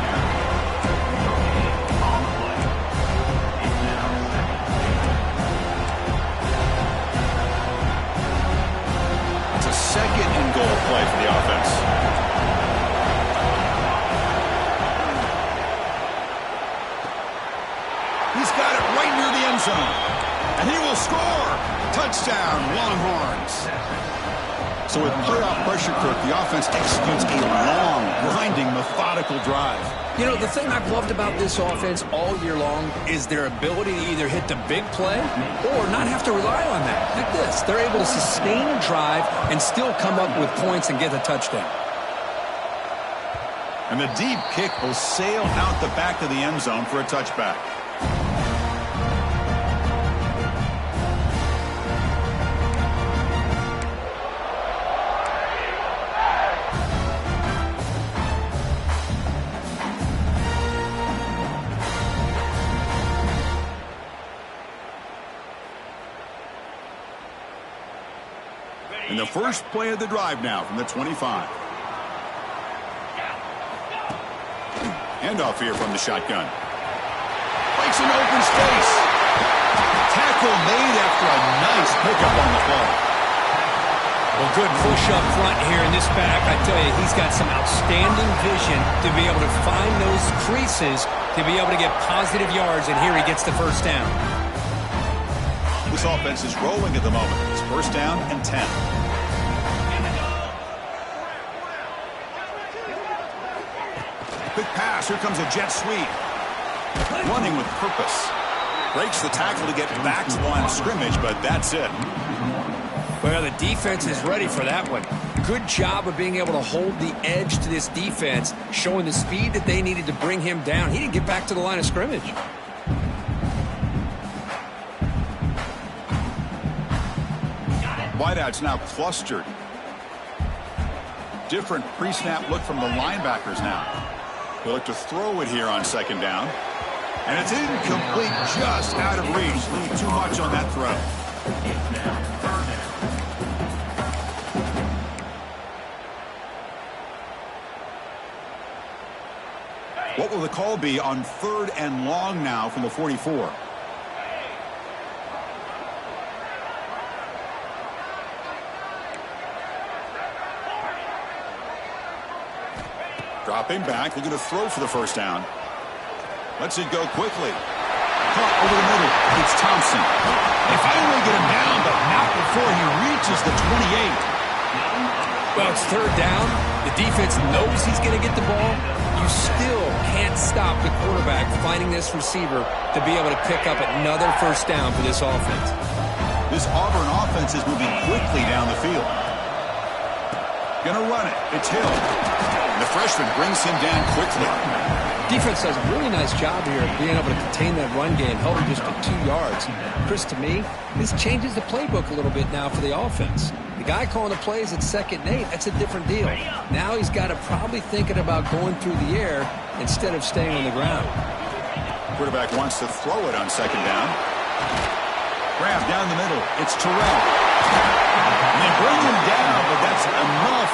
It's a 2nd and goal play for the offense. He's got it right near the end zone. And he will score. Touchdown, Longhorns. So with playoff pressure, Kirk, the offense executes a long, grinding, methodical drive. You know, the thing I've loved about this offense all year long is their ability to either hit the big play or not have to rely on that. Like this. They're able to sustain a drive and still come up with points and get a touchdown. And the deep kick will sail out the back of the end zone for a touchback. And the first play of the drive now from the 25. Handoff here from the shotgun. Breaks an open space. Tackle made after a nice pickup on the play. Well, good push up front here in this back. I tell you, he's got some outstanding vision to be able to find those creases, to be able to get positive yards, and here he gets the first down. This offense is rolling at the moment. It's first down and 10. Quick pass. Here comes a jet sweep. Running with purpose. Breaks the tackle to get back to the line of scrimmage, but that's it. Well, the defense is ready for that one. Good job of being able to hold the edge to this defense, showing the speed that they needed to bring him down. He didn't get back to the line of scrimmage. Wideouts now clustered. Different pre-snap look from the linebackers now. They look to throw it here on second down. And it's incomplete, just out of reach. Leave too much on that throw. What will the call be on 3rd and long now from the 44? Dropping back, looking to throw for the first down. Lets it go quickly. Caught over the middle. It's Thompson. They finally get him down, but not before he reaches the 28. Well, it's 3rd down. The defense knows he's going to get the ball. You still can't stop the quarterback finding this receiver to be able to pick up another first down for this offense. This Auburn offense is moving quickly down the field. Gonna run it. It's Hill. And the freshman brings him down quickly. Defense does a really nice job here of being able to contain that run game, held him just to 2 yards. Chris, to me, this changes the playbook a little bit now for the offense. The guy calling the plays at 2nd and 8, that's a different deal. Now he's got to probably thinking about going through the air instead of staying on the ground. Quarterback wants to throw it on 2nd down. Grab down the middle. It's Terrell. And they bring him down, but that's enough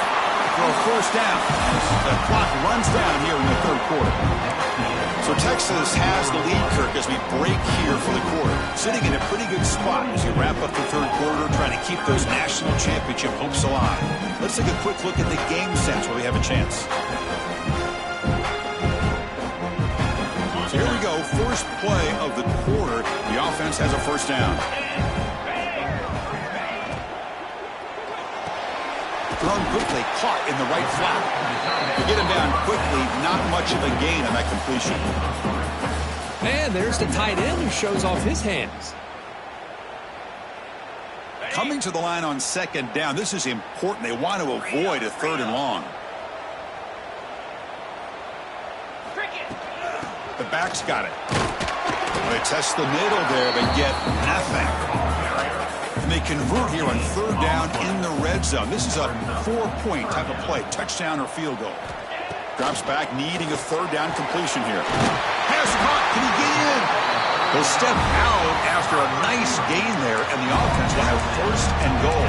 for a first down as the clock runs down here in the 3rd quarter. So Texas has the lead, Kirk, as we break here for the quarter. Sitting in a pretty good spot as you wrap up the 3rd quarter, trying to keep those national championship hopes alive. Let's take a quick look at the game sense where we have a chance. So here we go, first play of the quarter. The offense has a first down. Thrown quickly, caught in the right flat. To get him down quickly, not much of a gain on that completion. And there's the tight end who shows off his hands. Coming to the line on 2nd down, this is important. They want to avoid a 3rd and long. The back's got it. They test the middle there, but get nothing. And they convert here on 3rd down in the red zone. This is a 4-point type of play, touchdown or field goal. Drops back, needing a 3rd down completion here. Pass caught, can he get in? They'll step out after a nice gain there, and the offense will have 1st and goal.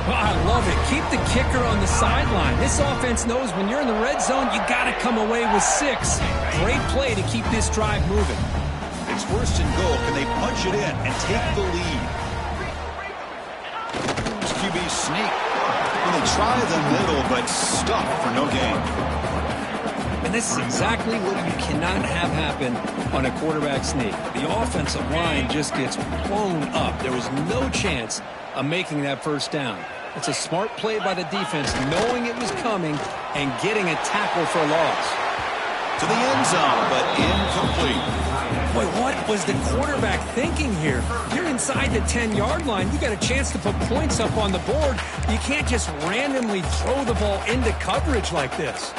Well, I love it. Keep the kicker on the sideline. This offense knows when you're in the red zone, you got to come away with 6. Great play to keep this drive moving. It's 1st and goal. Can they punch it in and take the lead? QB sneak. Well, they try the middle, but stuck for no gain. And this is exactly what you cannot have happen on a quarterback sneak. The offensive line just gets blown up. There was no chance of making that first down. It's a smart play by the defense, knowing it was coming and getting a tackle for a loss. To the end zone, but incomplete. Boy, what was the quarterback thinking here? You're inside the 10-yard line. You got a chance to put points up on the board. You can't just randomly throw the ball into coverage like this.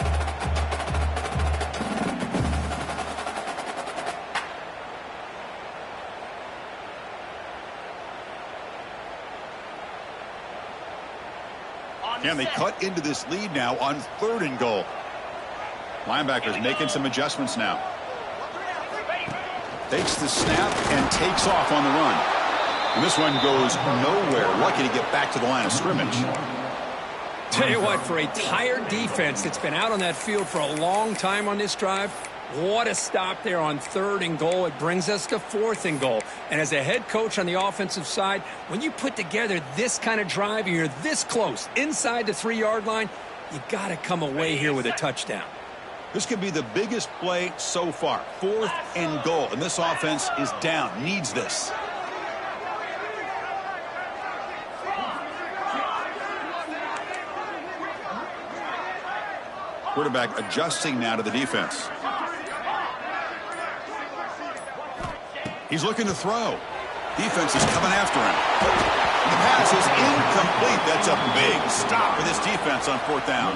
Can they cut into this lead now on 3rd and goal? Linebackers making some adjustments now. Takes the snap and takes off on the run. And this one goes nowhere. Lucky to get back to the line of scrimmage. Tell you what, for a tired defense that's been out on that field for a long time on this drive, What a stop there on 3rd and goal. It brings us to 4th and goal. And as a head coach on the offensive side, when you put together this kind of drive and you're this close inside the 3-yard line, you got to come away here with a touchdown. This could be the biggest play so far. 4th and goal. And this offense is down. Needs this. Quarterback adjusting now to the defense. He's looking to throw. Defense is coming after him. The pass is incomplete. That's a big stop for this defense on 4th down.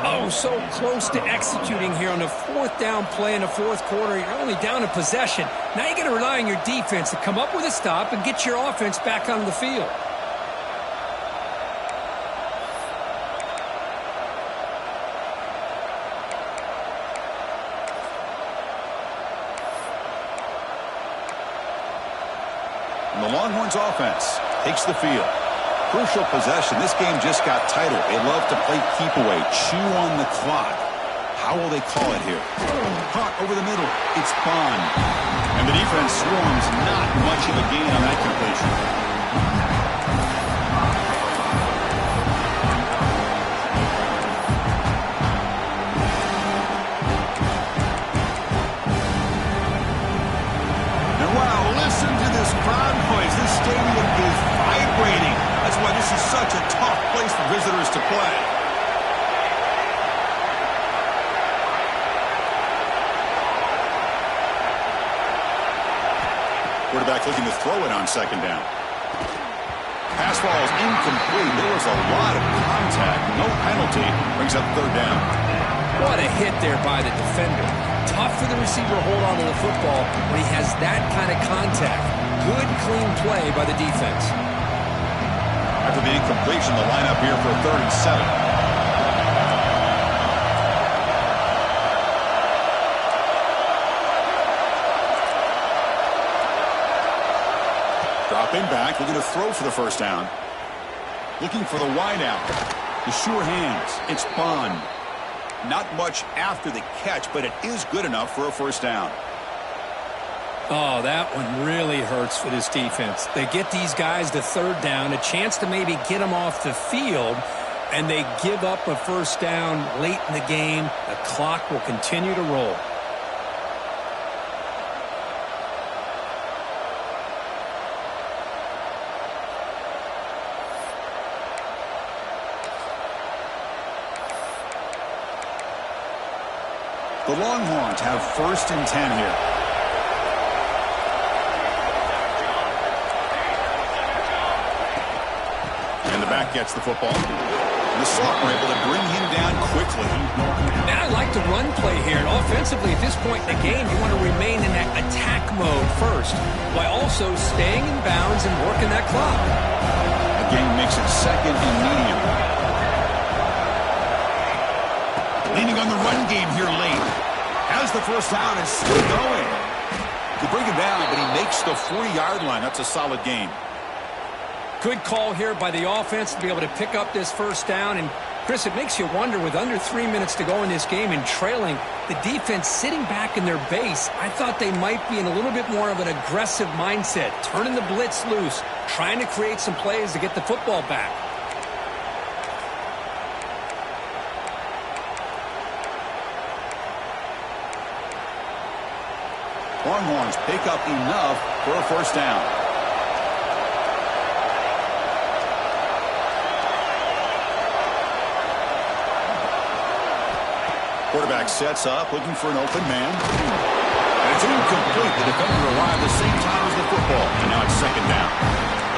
Oh, so close to executing here on the 4th down play in the 4th quarter. You're only down a possession. Now you got to rely on your defense to come up with a stop and get your offense back on the field. And the Longhorns offense takes the field. Crucial possession. This game just got tighter. They love to play keep away, chew on the clock. How will they call it here? Caught over the middle. It's Bond. And the defense swarms. Not much of a gain on that completion. Listen to this crowd noise. This stadium is vibrating. That's why this is such a tough place for visitors to play. Quarterback looking to throw it on 2nd down. Pass ball is incomplete. There was a lot of contact. No penalty. Brings up 3rd down. What a hit there by the defender. Tough for the receiver to hold on to the football when he has that kind of contact. Good, clean play by the defense. After the incompletion, the lineup here for 3rd and 7. Dropping back, looking to throw for the 1st down. Looking for the wide out. The sure hands. It's Bond. Not much after the catch, but it is good enough for a 1st down. Oh, that one really hurts for this defense. They get these guys to 3rd down, a chance to maybe get them off the field, and they give up a 1st down late in the game. The clock will continue to roll. The Longhorns have 1st and 10 here. And the back gets the football. And the Sophomore able to bring him down quickly. Now I like the run play here. And offensively, at this point in the game, you want to remain in that attack mode first, while also staying in bounds and working that clock. The game makes it 2nd and medium. Leaning on the run game here late. Has the 1st down and still going. To bring him down, but he makes the 40-yard line. That's a solid game. Good call here by the offense to be able to pick up this 1st down. And, Chris, it makes you wonder, with under 3 minutes to go in this game and trailing, the defense sitting back in their base, I thought they might be in a little bit more of an aggressive mindset, turning the blitz loose, trying to create some plays to get the football back. Longhorns pick up enough for a 1st down. Quarterback sets up, looking for an open man. And it's incomplete. The defender arrived the same time as the football. And now it's 2nd down.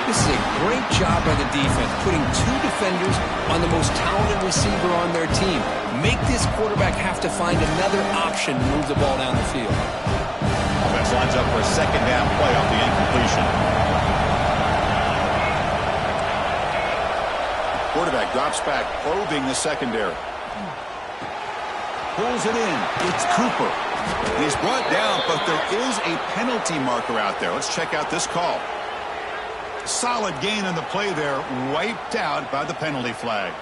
This is a great job by the defense, putting 2 defenders on the most talented receiver on their team. Make this quarterback have to find another option to move the ball down the field. Offense lines up for a 2nd down play off the incompletion. Quarterback drops back, probing the secondary. Pulls it in. It's Cooper. And he's brought down, but there is a penalty marker out there. Let's check out this call. Solid gain on the play there, wiped out by the penalty flag.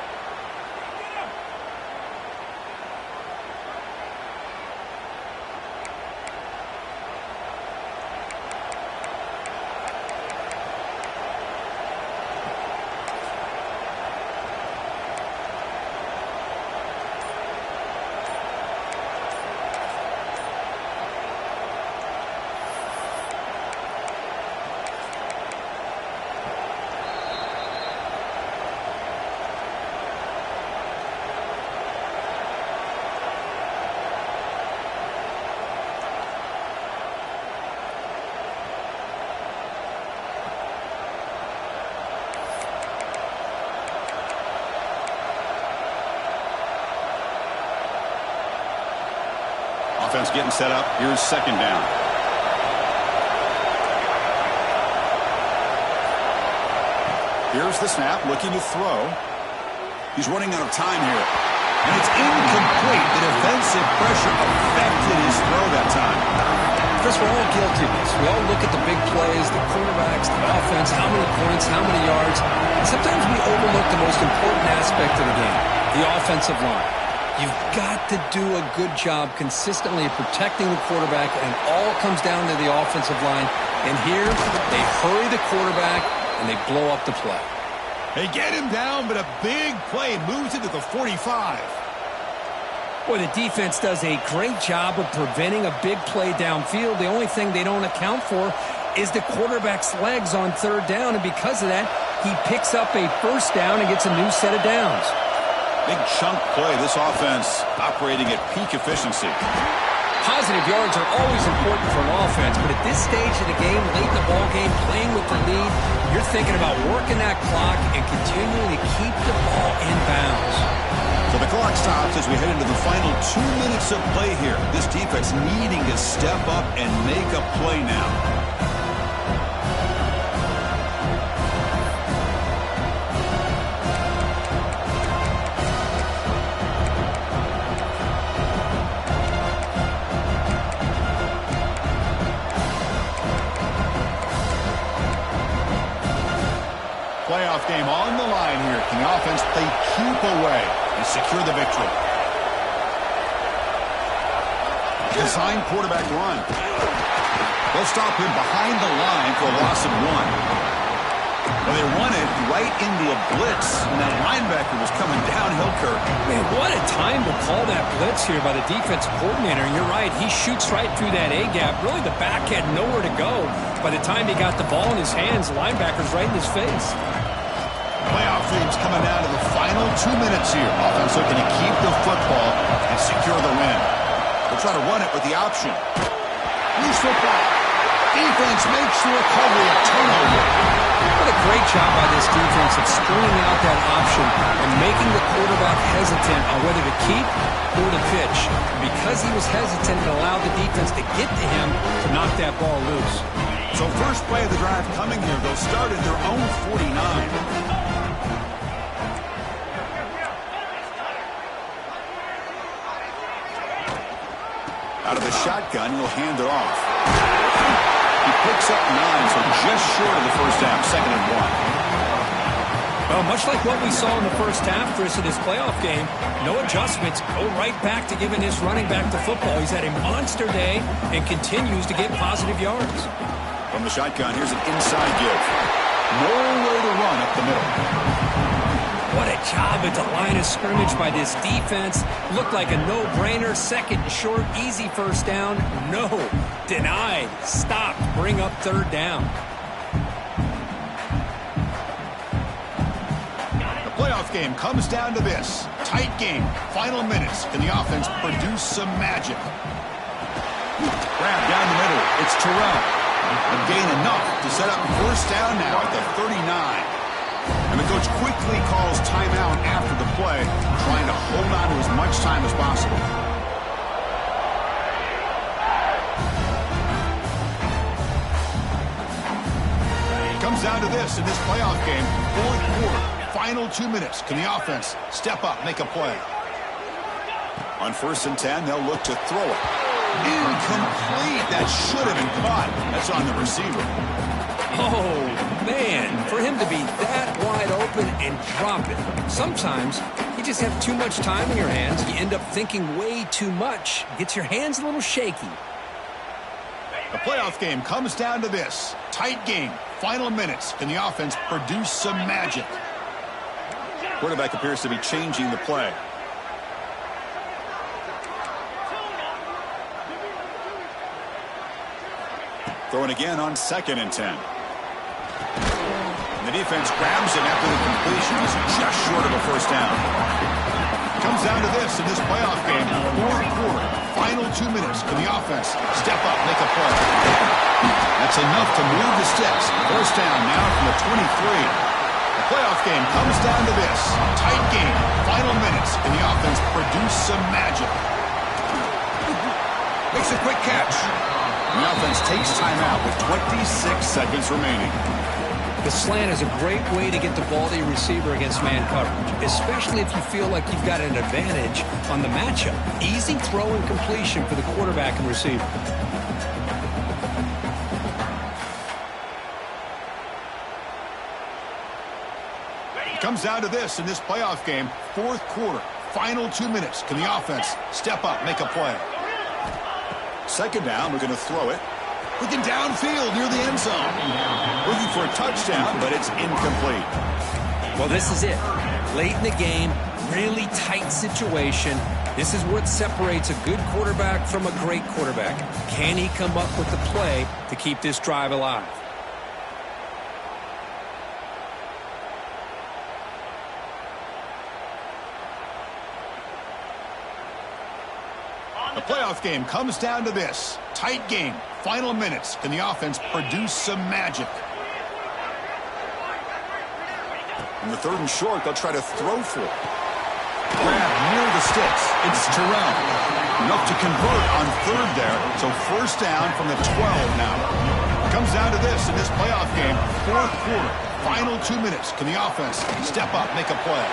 Offense getting set up. Here's second down. Here's the snap, looking to throw. He's running out of time here. And it's incomplete. The defensive pressure affected his throw that time. Chris, we're all guilty of this. We all look at the big plays, the quarterbacks, the offense, how many points, how many yards. And sometimes we overlook the most important aspect of the game, the offensive line. You've got to do a good job consistently of protecting the quarterback, and it all comes down to the offensive line. And here, they hurry the quarterback, and they blow up the play. They get him down, but a big play moves into the 45. Boy, the defense does a great job of preventing a big play downfield. The only thing they don't account for is the quarterback's legs on third down, and because of that, he picks up a first down and gets a new set of downs. Big chunk play. This offense operating at peak efficiency. Positive yards are always important for an offense, but at this stage of the game, late in the ball game, playing with the lead, you're thinking about working that clock and continuing to keep the ball in bounds. So the clock stops as we head into the final 2 minutes of play here. This defense needing to step up and make a play now. Playoff game on the line here. Can the offense play keep away and secure the victory? Design quarterback run. They'll stop him behind the line for a loss of 1. Well, they run it right into a blitz, and that linebacker was coming downhill, Kirk. Man, what a time to call that blitz here by the defensive coordinator. And you're right, he shoots right through that A-gap. Really, the back had nowhere to go. By the time he got the ball in his hands, the linebacker's right in his face. Playoff teams coming down to the final 2 minutes here. Offense looking to keep the football and secure the win. They'll try to run it with the option. Loose football. Defense makes the recovery, a turnover. What a great job by this defense of screening out that option and making the quarterback hesitant on whether to keep or to pitch. Because he was hesitant, it allowed the defense to get to him to knock that ball loose. So first play of the drive coming here. They'll start at their own 49. Out of the shotgun, he'll hand it off. He picks up 9, so just short of the first half, 2nd and 1. Well, much like what we saw in the first half, Chris, in his playoff game, no adjustments, go right back to giving his running back the football. He's had a monster day and continues to get positive yards. From the shotgun, here's an inside give. Nowhere to run up the middle. What a job at the line of scrimmage by this defense. Looked like a no-brainer. 2nd and short, easy first down. No, denied, stopped, bring up 3rd down. The playoff game comes down to this. Tight game, final minutes. Can the offense produce some magic? Grab down the middle. It's Terrell. A gain enough to set up first down now at the 39. And the coach quickly calls timeout after the play, trying to hold on to as much time as possible. It comes down to this in this playoff game. 4th quarter, final 2 minutes. Can the offense step up, make a play? On 1st and 10, they'll look to throw it. Incomplete. That should have been caught. That's on the receiver. Oh, man, for him to be that wide open and drop it. Sometimes you just have too much time in your hands. You end up thinking way too much. Gets your hands a little shaky. The playoff game comes down to this. Tight game, final minutes. Can the offense produce some magic? Quarterback appears to be changing the play. Throwing again on 2nd and 10. The defense grabs him after the completion. He's just short of a first down. Comes down to this in this playoff game. 4th quarter, final 2 minutes. Can the offense step up, make a play? That's enough to move the sticks. First down now from the 23. The playoff game comes down to this. Tight game, final minutes. Can the offense produce some magic? makes a quick catch. And the offense takes timeout with 26 seconds remaining. The slant is a great way to get the ball to your receiver against man coverage, especially if you feel like you've got an advantage on the matchup. Easy throw and completion for the quarterback and receiver. It comes down to this in this playoff game, fourth quarter, final 2 minutes. Can the offense step up, make a play? Second down, we're going to throw it. Looking downfield near the end zone. Looking for a touchdown, but it's incomplete. Well, this is it. Late in the game, really tight situation. This is what separates a good quarterback from a great quarterback. Can he come up with the play to keep this drive alive? The playoff game comes down to this. Tight game. Final minutes. Can the offense produce some magic? In the third and short, they'll try to throw for it. Grab near the sticks. It's Terrell. Enough to convert on third there. So first down from the 12 now. It comes down to this in this playoff game. Fourth quarter. Final 2 minutes. Can the offense step up, make a play?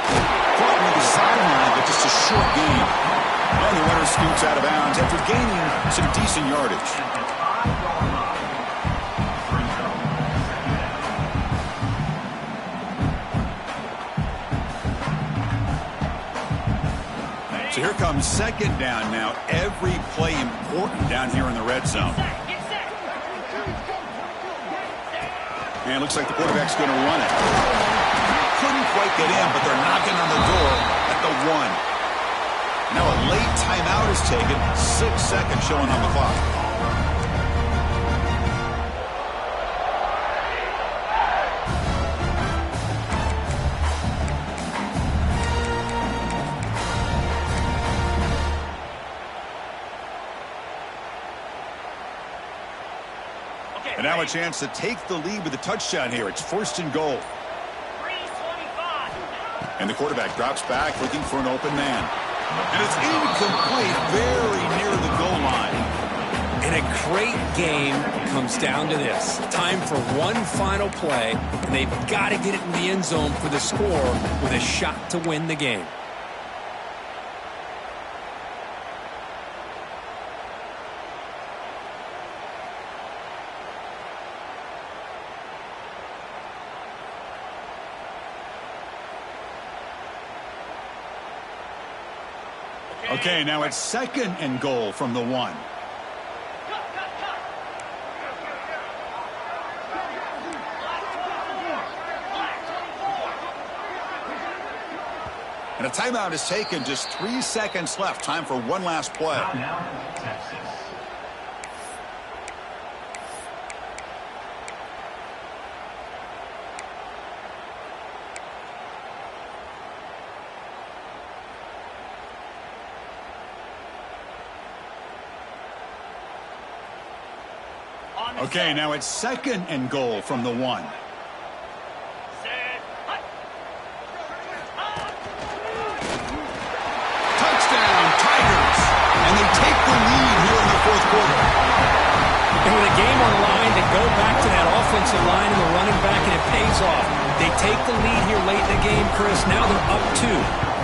Caught near the sideline, but just a short gain. And the runner scoots out of bounds after gaining some decent yardage. So here comes second down now. Every play important down here in the red zone. And it looks like the quarterback's going to run it. Couldn't quite get in, but they're knocking on the door at the 1. Now a late timeout is taken. 6 seconds showing on the clock. And now a chance to take the lead with a touchdown here. It's first and goal. 3:25. And the quarterback drops back looking for an open man. And it's incomplete, very near the goal line. And a great game comes down to this. Time for one final play, and they've got to get it in the end zone for the score with a shot to win the game. Okay, now it's second and goal from the 1. And a timeout is taken. Just 3 seconds left. Time for one last play. Now, Texas. Okay, now it's second and goal from the 1. Touchdown, Tigers! And they take the lead here in the fourth quarter. And with a game on the line, they go back to that offensive line and the running back, and it pays off. They take the lead here late in the game, Chris. Now they're up 2.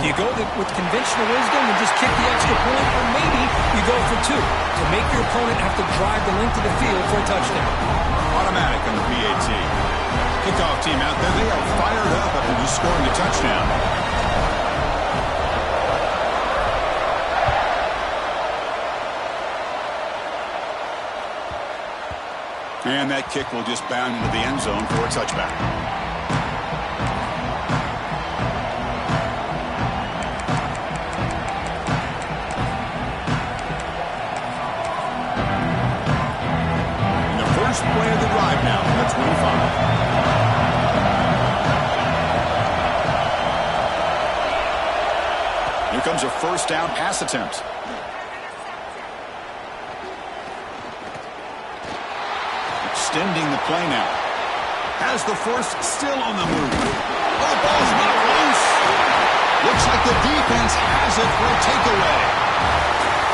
Do you go with conventional wisdom and just kick the extra point, or maybe you go for 2 to make your opponent have to drive the length of the field for a touchdown? Automatic on the PAT. Kickoff team out there, they are fired up after just scoring a touchdown. And that kick will just bound into the end zone for a touchback. First play of the drive now from the 25. Here comes a first down pass attempt. Extending the play now. Has the first still on the move. Oh, the ball's not loose. Looks like the defense has it for a takeaway.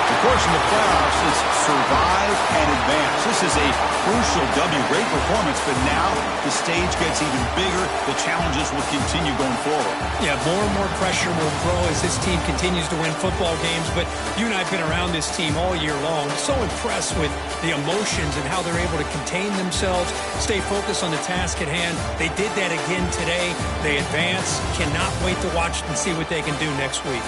Of course, course in the playoffs is survive and advance. This is a crucial W. Great performance, but now the stage gets even bigger. The challenges will continue going forward. Yeah, more and more pressure will grow as this team continues to win football games, but you and I have been around this team all year long. So impressed with the emotions and how they're able to contain themselves, stay focused on the task at hand. They did that again today. They advance. Cannot wait to watch and see what they can do next week.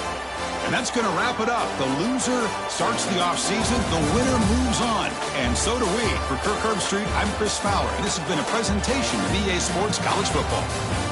And that's going to wrap it up. The loser starts the offseason. The winner moves on. And so do we. For Kirk Herbstreit, I'm Chris Fowler. And this has been a presentation of EA Sports College Football.